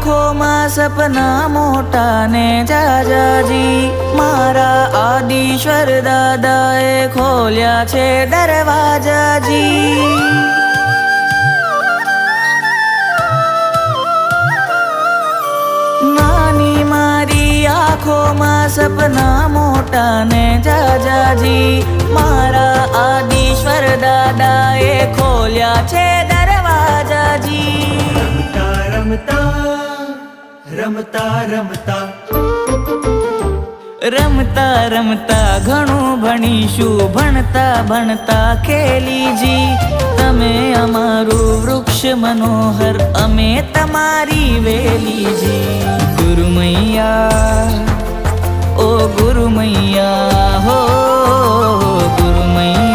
આંખોમાં સપના મોટા ને જાજાજી, મારા આદિશ્વર દાદાએ ખોલ્યા છે દરવાજાજી। નાની મારી આંખોમાં સપના મોટા ને જાજાજી, મારા આદિશ્વર દાદાએ ખોલ્યા છે દરવાજાજી। રમતા રમતા રમતા રમતા ઘણું ભણીશું, ભણતા ભણતા ખેલીજી। તમે અમારું વૃક્ષ મનોહર, અમે તમારી વેલીજી। ગુરુ મૈયા, ઓ ગુરુ મૈયા, હો ગુરુ મૈયા।